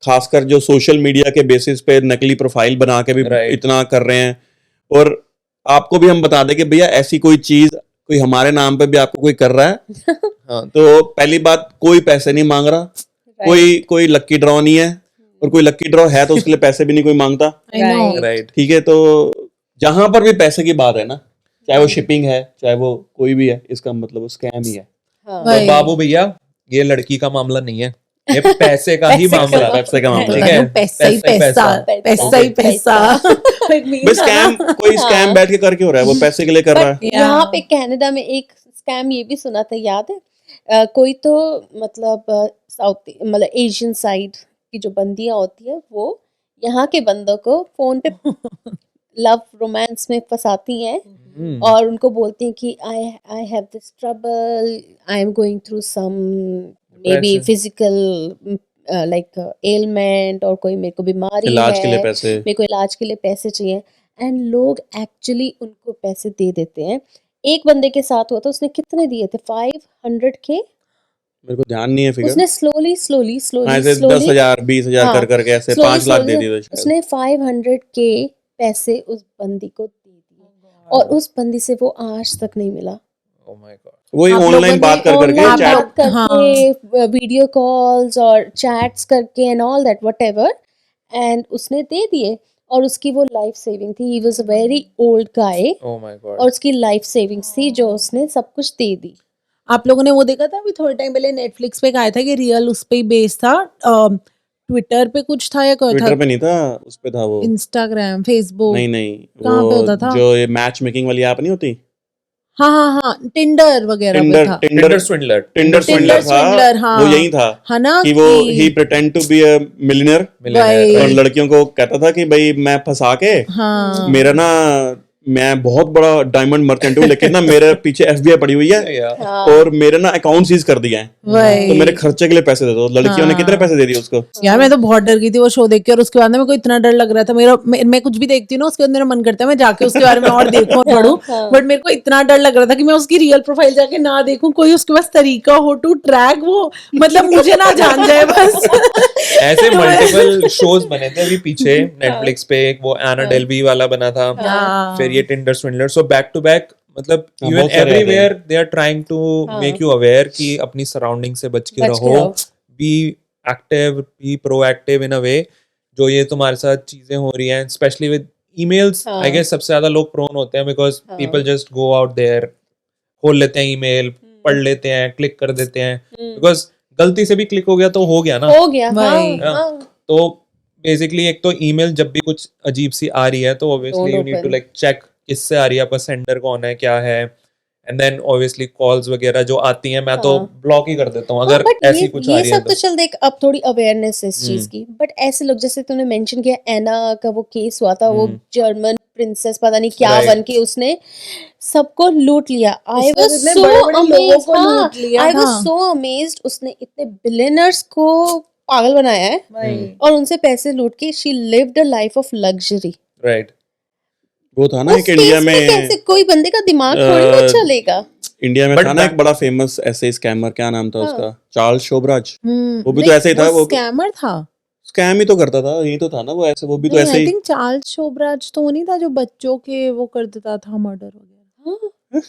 खासकर जो सोशल मीडिया के बेसिस पे नकली प्रोफाइल बना के भी Right. इतना कर रहे हैं, और आपको भी हम बता दें कि भैया ऐसी कोई चीज कोई हमारे नाम पे भी आपको कोई कर रहा है हाँ, तो पहली बात, कोई पैसे नहीं मांग रहा, कोई लक्की ड्रॉ नहीं है, और कोई लक्की ड्रॉ है तो उसके लिए पैसे भी नहीं कोई मांगता। I know. Right. right. ठीक है, तो जहां पर भी पैसे की बात है ना, चाहे वो शिपिंग है, चाहे वो कोई भी है, इसका मतलब वो स्कैम ही है। हाँ, तो वही। बाबू भैया, ये लड़की का मामला नहीं है, ये पैसे का ही पैसे का मामला है। पैसे का मामला ठीक है। है, पैसा ही पैसा, पैसा ही पैसा। एक meme भाई था ना? स्कैम, कोई स्कैम बैठ के करके हो रहा है, वो पैसे के लिए कर रहा है। बट यहाँ पे कनाडा में एक स्कैम ये भी सुना था, याद है? कोई तो मतलब साउथ मतलब एशियन साइड की जो बंदियां होती है, वो यहाँ के बंदों को फोन पे लव रोमांस में फंसाती हैं और उनको बोलती हैं कि I have this trouble, I am going through some maybe Depression. Physical like ailment, और कोई मेरे को बीमारी इलाज के लिए है, पैसे। मेरे को इलाज के लिए पैसे चाहिए, एंड लोग एक्चुअली उनको पैसे दे देते हैं। एक बंदे के साथ हुआ था, उसने कितने दिए थे? 500K। मेरे को ध्यान नहीं है फिगर। उसने स्लोली हाँ, ऐसे 10,000 20,000 हाँ, कर करके ऐसे 5 लाख दे दिए थे शायद। उसने 500K पैसे उस बंदी को दे दिए और उस बंदी से वो आज तक नहीं मिला। Oh my God. वही आप लोगों ऑनलाइन ने बात कर करके ऑनलाइन चैट। बात करके, वीडियो कॉल्स और चैट्स करके and all that whatever, and उसने दे दिए और उसकी वो लाइफ सेविंग थी। ही was a very old guy Oh my God. और उसकी लाइफ सेविंग्स थी जो उसने सब कुछ दे दी। आप लोगों ने वो देखा था अभी थोड़े टाइम पहले नेटफ्लिक्स पे आया था कि रियल उस पे ही बेस्ड था, ट्विटर पे कुछ था या कोई था, ट्विटर पे नहीं था, उस पे था वो। इंस्टाग्राम, फेसबुक, नहीं कहाँ पे होता था? वो जो ये मैच मेकिंग वाली ऐप नहीं होती, हाँ हाँ हाँ, टिंडर वगैरह पे टिंडर था। Tinder Tinder swindler. Tinder Tinder swindler था, swindler, हाँ। वो यही था है ना कि वो ही pretend to be a millionaire, Millionaire, और right. लड़कियों को कहता था कि भाई मैं फंसा के, हाँ मेरा ना, मैं बहुत बड़ा डायमंड मर्चेंट हूँ, लेकिन ना मेरे पीछे एफबीआई पड़ी हुई है Yeah. हाँ, और मेरे ना अकाउंट सीज कर दिया है, वही। तो मेरे खर्चे के लिए पैसे दे दो। लड़कियों ने हाँ। कितने पैसे दे दिए उसको? यार मैं तो बहुत डर गई थी वो शो देख के, और उसके बाद ना मेरे को इतना डर लग रहा था, मैं कुछ भी देखती हूँ ना उसके बाद मेरा मन करता है मैं जाके उसके बारे में और देखूं और पढ़ूं, बट मेरे को इतना डर लग रहा था कि मैं उसकी रियल प्रोफाइल जाके ना देखूं, कोई उसके पास तरीका हो टू ट्रैक वो, मतलब मुझे ना जान जाए बस। ऐसे मल्टीपल शोज बने थे अभी पीछे नेटफ्लिक्स पे, एक वो एना डेल्वी वाला बना था, हाँ। फिर ये Tinder swindler. So back to back मतलब हाँ, इवन बहुत सारे आते हैं। Everywhere they are trying to make you aware कि अपनी सराउंडिंग से बच के रहो, be active, be proactive in a way. जो ये तुम्हारे साथ चीजें हो रही हैं, specially with emails, I guess सबसे ज्यादा लोग प्रोन होते हैं because people just go out there, खोल लेते हैं ईमेल, पढ़ लेते हैं, क्लिक कर देते हैं, बिकॉज गलती से भी क्लिक हो गया तो हो गया ना। हो गया, वही। हाँ। तो बेसिकली एक तो ईमेल जब भी कुछ अजीब सी आ रही है तो obviously Don't you need to open. Like check किससे आ रही है, आपका सेंडर कौन है, क्या है, एंड देन ऑब्वियसली कॉल्स वगैरह जो आती हैं मैं तो ब्लॉक ही कर देता हूँ अगर बट ऐसी कुछ आ ये रही है सब तो चल देख, अब थोड़ी अवेयरनेस है इस चीज की, बट ऐसे लोग जैसे तूने मेंशन किया एना का वो केस हुआ था, वो जर्मन प्रिंसेस पता नहीं क्या Right. बन के उसने सबको लूट लिया। आई उसने वाज इतने सो बड़े-बड़े लोगों को लूट लिया आई वाज था। सो अमेज्ड, उसने इतने बिलियनर्स को पागल बनाया है वही। और उनसे पैसे लूट के she lived a life of luxury. Right. वो था ना उस एक इंडिया केस में में, कैसे कोई बंदे का दिमाग थोड़ी ना चलेगा। इंडिया में But था ना एक back- बड़ा फेमस ऐसे स्कैमर, क्या नाम था उसका, चार्ल्स शोबराज। वो भी नहीं, तो ऐसे ही था, वो स्कैमर था। स्कैम ही तो करता था, यही तो था ना वो, ऐसे वो भी तो ऐसे आई ही। थिंक चार्ल्स शोबराज तो वो नहीं था जो बच्चों के वो कर देता था मर्डर वगैरह।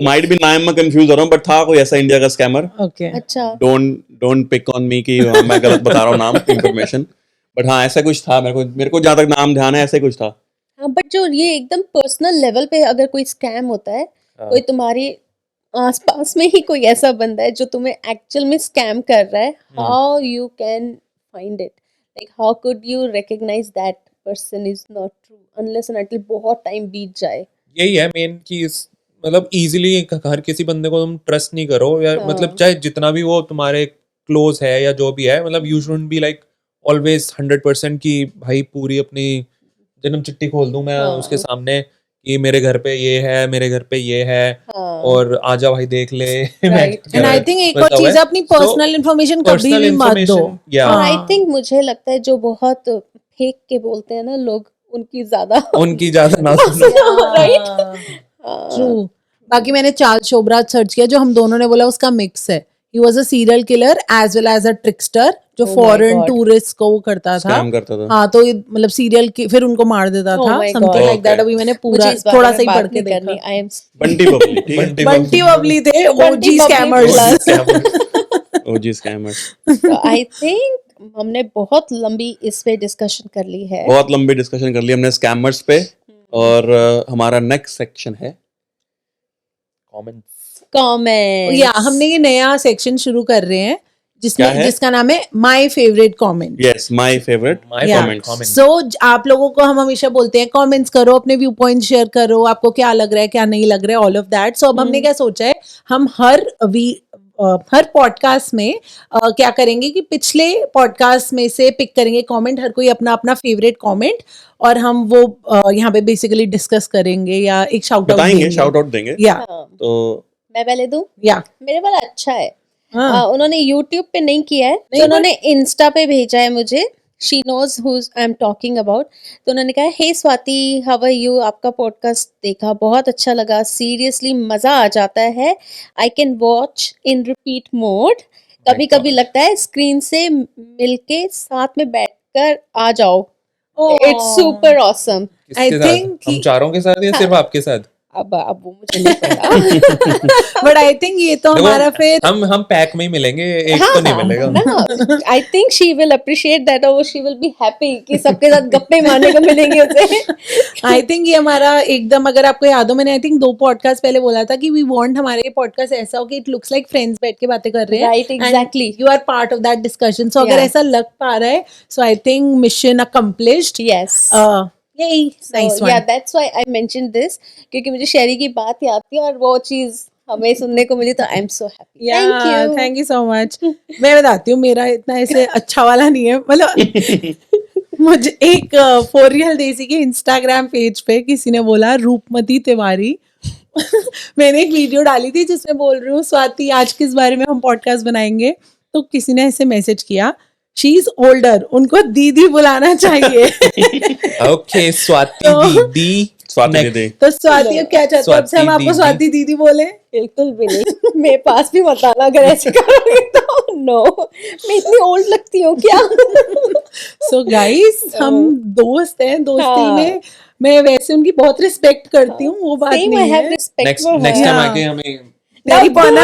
माइट बी, नाम मैं कंफ्यूज हो रहा हूँ, बट था कोई ऐसा इंडिया का स्कैमर। ओके। अच्छा, डोंट पिक ऑन मी कि मैं गलत बता रहा हूँ नाम, इंफॉर्मेशन, बट हाँ ऐसा कुछ था, मेरे को जहाँ तक नाम ध्यान है ऐसा कुछ था। हाँ, बट जो ये एकदम पर्सनल लेवल पे अगर कोई स्कैम होता है, कोई तुम्हारी आसपास में ही कोई ऐसा बंदा है जो तुम्हें एक्चुअल में स्कैम कर रहा है, how you can find it, like how could you recognise that person is not true unless and until बहुत टाइम बीत जाए। यही है मेन चीज, मतलब इजीली हर किसी बंदे को तुम ट्रस्ट नहीं करो, या हाँ। मतलब चाहे जितना भी वो तुम्हारे क्लोज है या जो भी है, मतलब you shouldn't be like always 100% की भाई पूरी अपनी जन्म चिट्ठी खोल दूं मैं हाँ। उसके सामने कि मेरे घर पे ये है, मेरे घर पे ये है, हाँ। और आजा भाई देख ले। Right. एंड आई थिंक एक और चीज है, अपनी पर्सनल इन्फॉर्मेशन कभी भी मत दो। और आई थिंक मुझे लगता है जो बहुत फेक के बोलते हैं ना लोग, उनकी ज्यादा उनकी ज्यादा ना सुनो। राइट। ट्रू। बाकी मैंने चार्ल्स शोबराज सर्च किया, जो हम दोनों ने बोला उसका मिक्स है। He was a serial killer as well as a trickster, जो Oh my foreign God. Tourist को वो करता था। स्कैम करता था। हाँ, तो ये मतलब सीरियल की फिर उनको मार देता Oh था, my something God. Like that. Okay. अभी मैंने मुझे पूरा इस बारे थोड़ा में सा ही बात पढ़ के नहीं करनी। देखा। आई एम बंटी बबली, ठीक है, बंटी बबली थे OG scammers. OG scammers. I think हमने बहुत लंबी इस पे डिस्कशन कर ली है। बहुत लंबी डिस्कशन कर ली हमने स्कैमर्स पे, और हमारा नेक्स्ट सेक्शन है कमेंट्स। कमेंट या हमने ये नया सेक्शन शुरू कर रहे हैं क्या है? जिसका नाम है my favourite comment. Yes, my favourite comments. So आप लोगों को हम हमेशा बोलते हैं कमेंट्स करो, अपने व्यू पॉइंट शेयर करो, आपको क्या लग रहा है क्या नहीं लग रहा है, ऑल ऑफ दैट। सो अब हमने क्या सोचा है, हम हर पॉडकास्ट में क्या करेंगे कि पिछले पॉडकास्ट में से पिक करेंगे कमेंट, हर कोई अपना अपना फेवरेट कमेंट, और हम वो यहाँ पे बेसिकली डिस्कस करेंगे या एक शाउट आउट बताएंगे, देंगे। शाउट आउट देंगे। या तो मैं पहले दूं? या मेरे वाला अच्छा है। हाँ। उन्होंने YouTube पे नहीं किया है, नहीं, तो उन्होंने इंस्टा पे भेजा है मुझे। She knows who I am talking about. तो उन्होंने कहा, hey Swati, how are you, आपका पॉडकास्ट देखा, बहुत अच्छा लगा, सीरियसली मजा आ जाता है, I can watch in repeat mode, कभी कभी लगता है स्क्रीन से मिलके साथ में बैठकर आ जाओ, इट्स सुपर ऑसम। किसके I साथ? think हम चारों के साथ या सिर्फ आपके साथ? अब वो मुझे नहीं पता। बट आई थिंक ये तो देखो, हमारा फिर हम पैक में ही मिलेंगे, एक तो नहीं मिलेगा। I think she will appreciate that, और शी विल बी हैप्पी कि सबके साथ गप्पे मारने को मिलेंगे उसे। आई थिंक ये हमारा एकदम, अगर आपको याद हो, मैंने आई थिंक 2 पॉडकास्ट पहले बोला था कि वी वांट हमारे पॉडकास्ट ऐसा हो कि इट लुक्स लाइक फ्रेंड्स बैठ के बातें कर रहे हैं। Right, exactly. You are part of that discussion. So अगर Yeah. ऐसा लग पा रहा है, so I think mission accomplished. Yes, यही नाइस या one. That's why I mentioned this, क्योंकि मुझे शेरी की बात याद थी और वो चीज हमें सुनने को मिली, तो I am so happy. Thank you. Thank you so much. मैं बताती हूँ, मेरा इतना ऐसे अच्छा वाला नहीं है, मतलब मुझे एक फॉर रियल देसी के इंस्टाग्राम पेज पे किसी ने बोला, रूपमती तिवारी मैंने एक वीडियो डाली थी जिसमें बोल रही हूँ, स्वाति आज किस बारे में हम पॉडकास्ट बनाएंगे, तो किसी ने ऐसे मैसेज किया, शी इज ओल्डर, उनको दीदी बुलाना चाहिए। ओके, स्वाति दीदी। स्वाति दीदी। तो स्वाति अब क्या चाहते हो, अब से हम स्वाति आपको दीदी। स्वाति दीदी बोले? बिल्कुल भी नहीं। मेरे पास भी मत आना अगर ऐसे करोगे तो। नो, मैं इतनी ओल्ड लगती हूँ क्या? सो गाइस, हम दोस्त हैं, दोस्ती हाँ। में मैं वैसे उनकी बहुत रिस्पेक्ट करती हूँ, वो बात Same, I नहीं have है। respect next for next her. Time Yeah. आके हमें पैरी पौना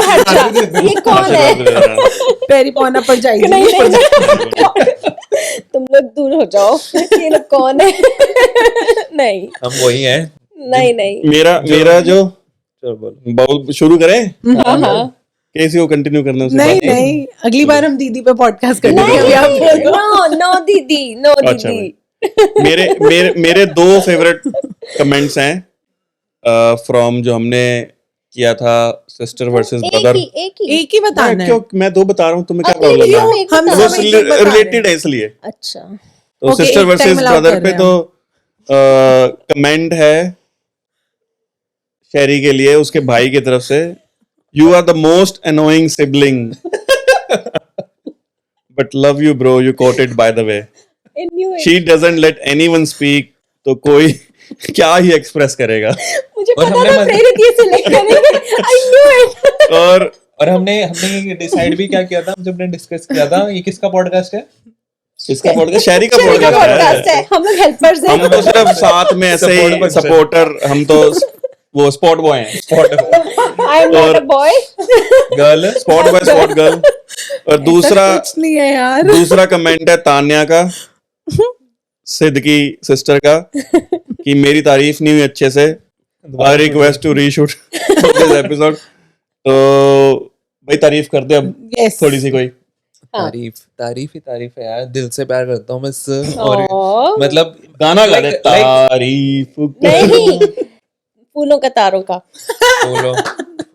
ये कौन है? पैरी पौना पर जाएगी। नहीं, तुम लोग दूर हो जाओ, ये लोग कौन है? नहीं हम वही हैं। नहीं नहीं। मेरा जो चलो बोलो। बहुत शुरू करें हाँ कैसी को कंटिन्यू करना उससे नहीं बात? नहीं, अगली बार हम दीदी पे पॉडकास्ट करेंगे, अभी आप बोलो। नो नो दीदी, नो अच्छा दीदी। मेरे मेरे मेरे 2 फेवरेट कमेंट्स हैं फ्रॉम जो हमने किया था सिस्टर वर्सेस ब्रदर। एक ही एक ही बताना है। क्यों मैं 2 बता रहा हूँ, तुम्हें क्या अपने प्रॉब्लम वीडियो है? में एक हम बता सब रहे एक-एक बता रहे हैं। रिलेटेड है इसलिए। अच्छा तो Okay, सिस्टर एक वर्सेस time allow ब्रदर कर पे रहे तो कमेंट है शेरी के लिए उसके भाई की तरफ से, you are the most annoying sibling but love you bro, you quote it by the way, I knew it. She doesn't let anyone speak. तो कोई क्या ही एक्सप्रेस करेगा। मुझे और पता हमने था मजा- प्रेरित ये सिलेक्ट करेंगे। I knew it. और हमने डिसाइड भी क्या किया था, जब हमने डिस्कस किया था ये किसका पॉडकास्ट है। इसका पॉडकास्ट शेरी का शेरी का पॉडकास्ट पॉडकास्ट है। है, हम लोग हेल्पर्स हैं। हम तो सिर्फ साथ में ऐसे Support ही function. सपोर्टर, हम तो वो स्पॉट बॉय हैं, I am not a boy. Girl spot boy spot girl. और दूसरा कुछ नहीं है यार। दूसरा कमेंट है तान्या का, सिद्ध की सिस्टर का, कि मेरी तारीफ नहीं हुई अच्छे से, I request to reshoot this episode. तो भाई तारीफ कर दे अब Yes. थोड़ी सी कोई। तारीफ ही तारीफ है यार, दिल से प्यार करता हूँ बस। और Aww. मतलब गाना गा दे, like- तारीफ नहीं, फूलों का तारों का। बोलो,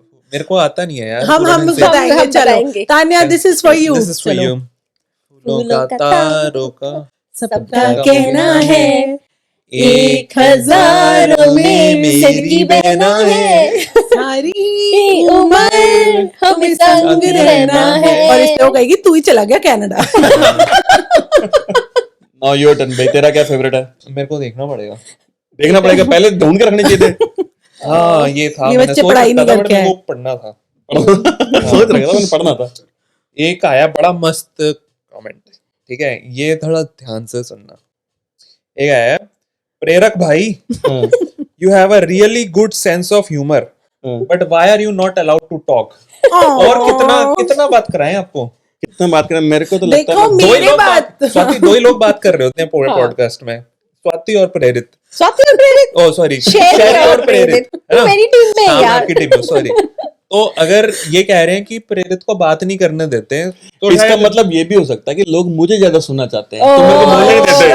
मेरे को आता नहीं है यार। हम बताएंगे, हम चलो बताएंगे। Tanya, this is for you. This is for you. फूलों का तारों का सबका सबका कहना है 1000 में मेरी बहना है, सारी उम्र हमें संग रहना है। और इस पे वो कहेगी तू ही चला गया कनाडा। नाउ योर टर्न भाई, तेरा क्या फेवरेट है? मेरे को देखना पड़ेगा। देखना पड़ेगा, पहले ढूंढ के रखने चाहिए थे। हाँ ये था, ये मैंने बच्चे सोच पढ़ाई रखा नहीं था, करके बट मेरे आए। को पढ़ना था। सोच रखा था, मैंने पढ़ना था। एक आया बड़ा मस्त कमेंट, ठीक है, ये थोड़ा ध्यान से सुनना। एक आया, प्रेरक भाई, you have a really good sense of humour but why are you not allowed to talk. और कितना बात कराएं आपको। कितना बात करें, मेरे को तो लगता देखो है दो ही मेरे लोग बात स्वाति, 2 ही लोग बात कर रहे होते हैं पूरे हाँ। पॉडकास्ट में, स्वाति और प्रेरित। स्वाति और प्रेरित, ओ सॉरी, शेरी और प्रेरित। तू मेरी टीम में है यार। आपकी टीम में, सॉरी। तो अगर ये कह रहे हैं कि प्रेरित को बात नहीं करने देते हैं, तो इसका शायद- मतलब ये भी हो सकता है कि लोग मुझे ज्यादा सुनना चाहते हैं, तो मेरे को बोलने नहीं देते।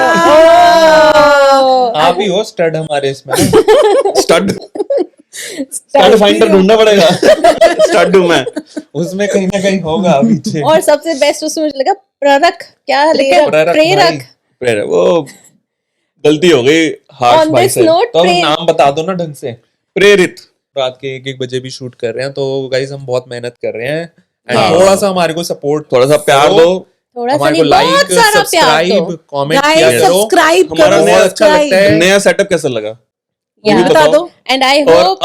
आप ही हो स्टड हमारे इसमें। स्टड स्टड फाइंडर ढूंढना पड़ेगा। स्टड हूं मैं। उसमें कहीं ना कहीं होगा पीछे। और सबसे बेस्ट उसमें मुझे लगा प्रेरक, क्या लिखा है? प्रेरक प्रेरक। प्रेरक, वो गलती हो गई हार्श On भाई this से। note, तो अब प्रेरक। नाम बता दो ना ढंग से। प्रेरित, रात के 1-1 बजे भी शूट कर रहे हैं, तो गाइस हम बहुत मेहनत कर रहे हैं। एंड हाँ। थोड़ा सा हमारे को सपोर्ट, थोड़ा सा प्यार दो। थोड़ा सा हमारे नहीं, को बहुत लाइक, सारा प्यार सब्सक्राइब, दो। कमेंट किया गाइस करो। सब्सक्राइब हमारा करो, नया अच्छा लगता सब्सक्राइब है। नया सेटअप कैसा लगा? Yeah. भी बता बताओ। दो। एंड आई और होप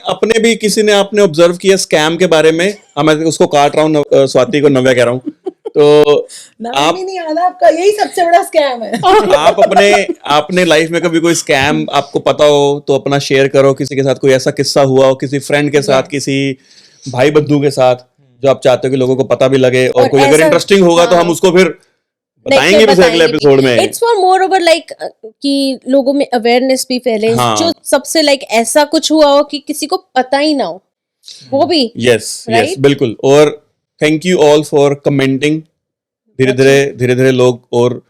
अपने भी किसी ने आपने ऑब्जर्व किया स्कैम के बारे में, मैं उसको काट रहा हूँ, स्वाति को नव्या कह रहा हूँ, तो नाम ही नहीं याद आपका, यही सबसे बड़ा स्कैम है। आप अपने लाइफ में कभी कोई स्कैम आपको पता हो तो अपना शेयर करो, किसी के साथ कोई ऐसा किस्सा हुआ हो, किसी फ्रेंड के साथ, किसी भाई बंधु के साथ, जो आप चाहते हो कि लोगों को पता भी लगे, और और कोई अगर ऐसा- इंटरेस्टिंग होगा तो हम उसको फिर बताएंगे भी अगले एपिसोड में। It's for more over like कि लोगों में अवेयरनेस भी फैले। हाँ। जो सबसे लाइक ऐसा कुछ हुआ हो कि किसी को पता ही ना हो, वो भी। Yes Right? यस बिल्कुल। और thank you all for commenting. धीरे धीरे लोग और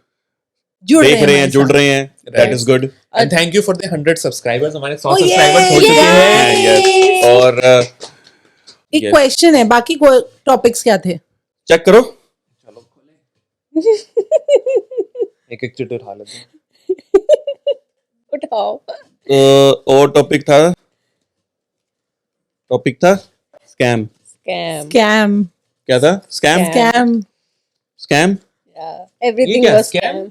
जुड़ देख रहे हैं, हमारे जुड़ साथ। रहे हैं, that is good. And thank you for the 100 subscribers. हमारे 100 Oh, yeah, सब्सक्राइबर्स हो चुके हैं। Yes. और एक Yes. क्वेश्चन है, बाकी टॉपिक्स क्या थे? चेक करो। एक चिट उठा लेते हैं। उठाओ। और टॉपिक था स्कैम। स्कैम। स्कैम क्या था? स्कैम स्कैम स्कैम एवरीथिंग क्या, वाज scam? स्कैम।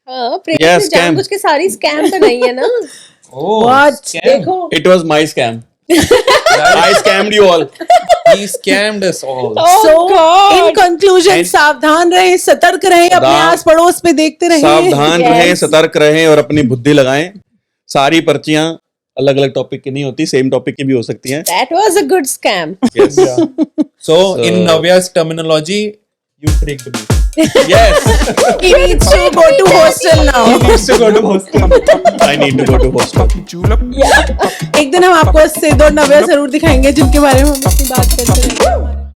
हाँ, प्रेरित Yeah, ने scam. जानबूझ के सारी स्कैम तो नहीं है ना। ओह, What? scam. देखो it was my scam. I scammed you all. He scammed us all. So God. In conclusion And- सावधान रहें, सतर्क रहें, अपने सावधान- आस पड़ोस पे देखते रहें। सावधान Yes. रहें, सतर्क रहें और अपनी बुद्धि लगाएं। सारी पर्चियां अलग अलग टॉपिक की नहीं होती, सेम टॉपिक की भी हो सकती हैं। That was a good scam. Yes. So in Navya's terminology, You tricked me. Yes. He needs to go to hostel now. Needs to go to hostel. I need to go to hostel. एक दिन हम आपको सिद्ध और नव्या जरूर दिखाएंगे जिनके बारे में हम अपनी बात करते हैं.